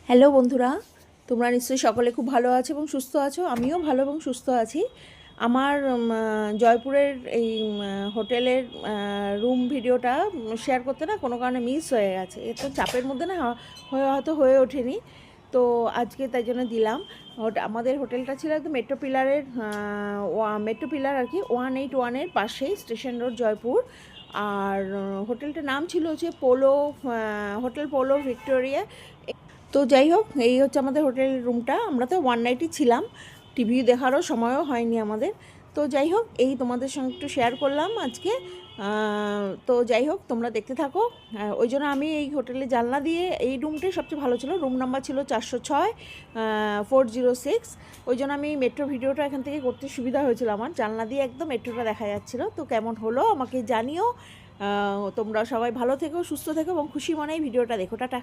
Hello বন্ধুরা, তোমরা নিশ্চয়ই সকলে খুব ভালো আছো এবং সুস্থ আছো। আমিও ভালো এবং সুস্থ আছি। আমার জয়পুরের এই হোটেলের রুম ভিডিওটা শেয়ার করতে না কোনো কারণে মিস হয়ে গেছে। এ তো চাপের মধ্যে না হয়তো হয়ে ওঠেনি, তো আজকে তাই জন্য দিলাম। আমাদের হোটেলটা ছিল একদম মেট্রো পিলারের মেট্রো পিলার আর কি 181-এর পাশেই, স্টেশন রোড, জয়পুর। আর হোটেলটার নাম ছিল হচ্ছে পোলো, হোটেল পোলো ভিক্টোরিয়া। তো যাই হোক, এই হচ্ছে আমাদের হোটেল রুমটা। আমরা তো ওয়ান নাইটই ছিলাম, টিভি দেখারও সময়ও হয়নি আমাদের। তো যাই হোক, এই তোমাদের সঙ্গে একটু শেয়ার করলাম আজকে। তো যাই হোক, তোমরা দেখতে থাকো। ওই জন্য আমি এই হোটেলে জানলা দিয়ে, এই রুমটাই সবচেয়ে ভালো ছিল, রুম নাম্বার ছিল 406 406। ওই জন্য আমি মেট্রো ভিডিওটা এখান থেকে করতে সুবিধা হয়েছিল, আমার জানলা দিয়ে একদম মেট্রোটা দেখা যাচ্ছিলো। তো কেমন হলো আমাকে জানিও। তোমরা সবাই ভালো থেকো, সুস্থ থেকো এবং খুশি মনেই ভিডিওটা দেখো। টাটা।